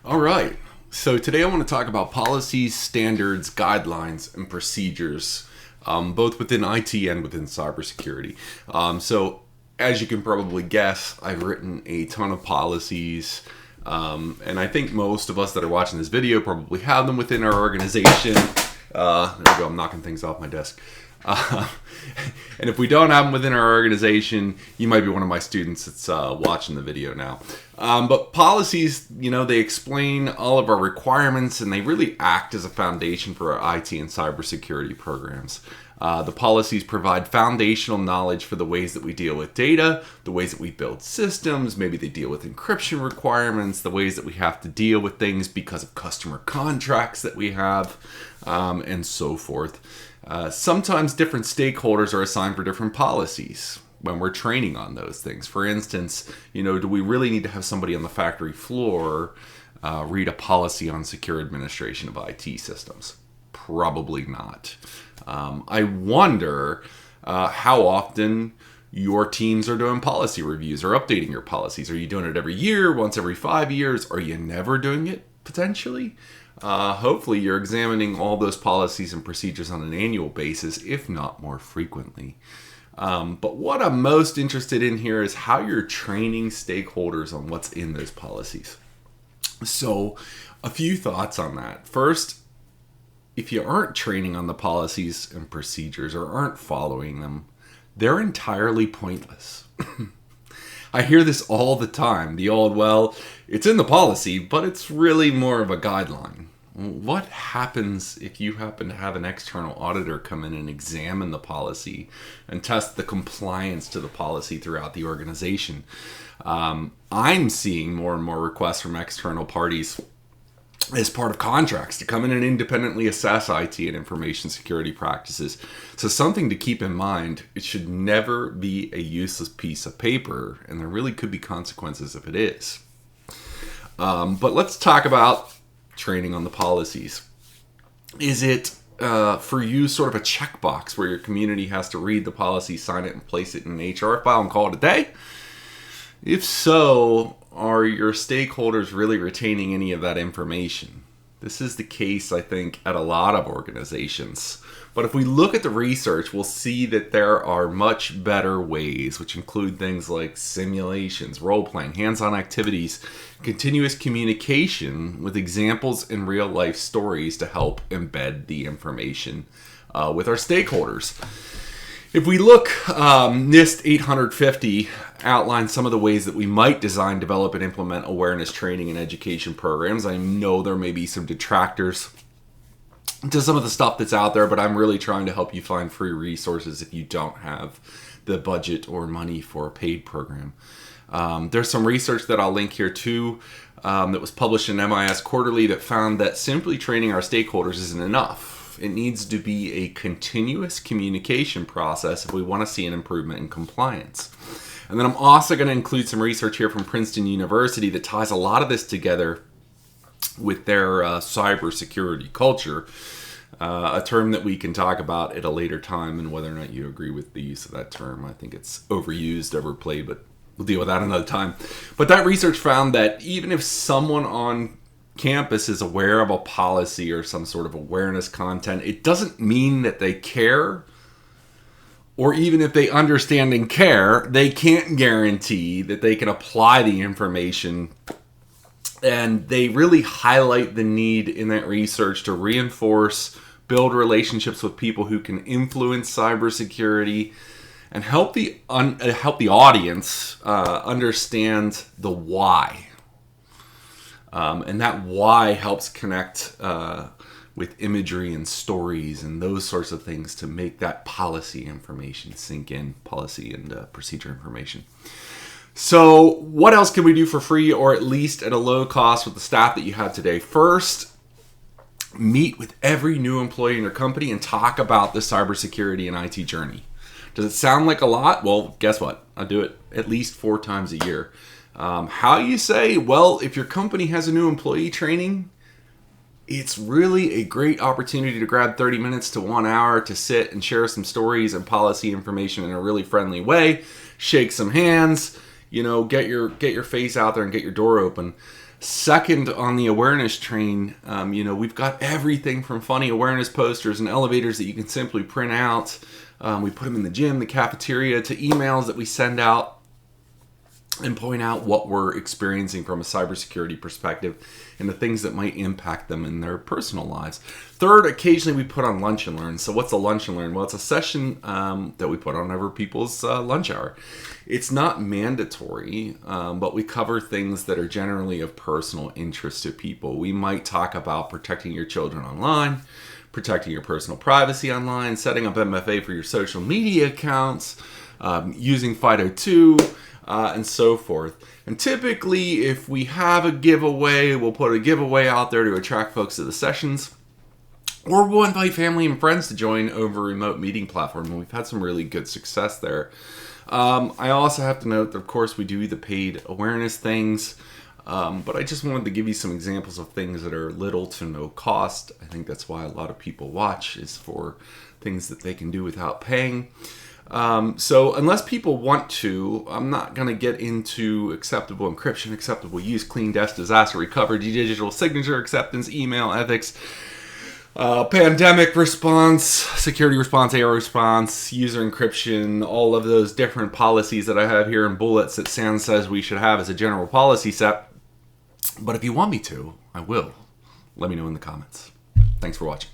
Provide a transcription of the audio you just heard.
All right. So today I want to talk about policies, standards, guidelines, and procedures, both within IT and within cybersecurity. So, as you can probably guess, I've written a ton of policies, and I think most of us that are watching this video probably have them within our organization. There we go. I'm knocking things off my desk. Uh, and if we don't have them within our organization, you might be one of my students that's watching the video now. But policies, they explain all of our requirements and they really act as a foundation for our IT and cybersecurity programs. The policies provide foundational knowledge for the ways that we deal with data, the ways that we build systems, maybe they deal with encryption requirements, the ways that we have to deal with things because of customer contracts that we have, and so forth. Sometimes different stakeholders are assigned for different policies when we're training on those things. For instance, do we really need to have somebody on the factory floor read a policy on secure administration of IT systems? Probably not. I wonder how often your teams are doing policy reviews or updating your policies. Are you doing it every year, once every 5 years? Are you never doing it, potentially? Hopefully you're examining all those policies and procedures on an annual basis, if not more frequently. But what I'm most interested in here is how you're training stakeholders on what's in those policies. So a few thoughts on that. First, if you aren't training on the policies and procedures or aren't following them, they're entirely pointless. I hear this all the time. The old, well, it's in the policy, but it's really more of a guideline. What happens if you happen to have an external auditor come in and examine the policy and test the compliance to the policy throughout the organization? I'm seeing more and more requests from external parties as part of contracts to come in and independently assess IT and information security practices. So something to keep in mind, it should never be a useless piece of paper, and there really could be consequences if it is. But let's talk about training on the policies. Is it for you sort of a checkbox where your community has to read the policy, sign it, and place it in an HR file and call it a day? If so, are your stakeholders really retaining any of that information? This is the case, I think, at a lot of organizations. But if we look at the research, we'll see that there are much better ways, which include things like simulations, role-playing, hands-on activities, continuous communication with examples and real-life stories to help embed the information with our stakeholders. If we look, NIST 850 outlines some of the ways that we might design, develop, and implement awareness training and education programs. I know there may be some detractors to some of the stuff that's out there, but I'm really trying to help you find free resources if you don't have the budget or money for a paid program. There's some research that I'll link here too that was published in MIS Quarterly that found that simply training our stakeholders isn't enough. It needs to be a continuous communication process if we want to see an improvement in compliance. And then I'm also going to include some research here from Princeton University that ties a lot of this together with their cybersecurity culture, a term that we can talk about at a later time, and whether or not you agree with the use of that term. I think it's overused, overplayed, but we'll deal with that another time. But that research found that even if someone on campus is aware of a policy or some sort of awareness content, it doesn't mean that they care, or even if they understand and care, they can't guarantee that they can apply the information. And they really highlight the need in that research to reinforce, build relationships with people who can influence cybersecurity, and help the audience understand the why. And that why helps connect with imagery and stories and those sorts of things to make that policy information sink in, policy and procedure information. So what else can we do for free, or at least at a low cost with the staff that you have today? First, meet with every new employee in your company and talk about the cybersecurity and IT journey. Does it sound like a lot? Well, guess what? I do it at least 4 times a year. How you say? Well, if your company has a new employee training, it's really a great opportunity to grab 30 minutes to 1 hour to sit and share some stories and policy information in a really friendly way. Shake some hands, get your face out there and get your door open. Second, on the awareness train, we've got everything from funny awareness posters and elevators that you can simply print out. We put them in the gym, the cafeteria, to emails that we send out and point out what we're experiencing from a cybersecurity perspective and the things that might impact them in their personal lives. Third, occasionally we put on Lunch and Learn. So what's a Lunch and Learn? Well, it's a session that we put on over people's lunch hour. It's not mandatory, but we cover things that are generally of personal interest to people. We might talk about protecting your children online, protecting your personal privacy online, setting up MFA for your social media accounts, using FIDO2, and so forth. And typically, if we have a giveaway, we'll put a giveaway out there to attract folks to the sessions. Or we'll invite family and friends to join over a remote meeting platform, and we've had some really good success there. I also have to note that, of course, we do the paid awareness things, but I just wanted to give you some examples of things that are little to no cost. I think that's why a lot of people watch, is for things that they can do without paying. So unless people want to, I'm not going to get into acceptable encryption, acceptable use, clean desk, disaster recovery, digital signature acceptance, email ethics, pandemic response, security response, AR response, user encryption, all of those different policies that I have here in bullets that SANS says we should have as a general policy set. But if you want me to, I will. Let me know in the comments. Thanks for watching.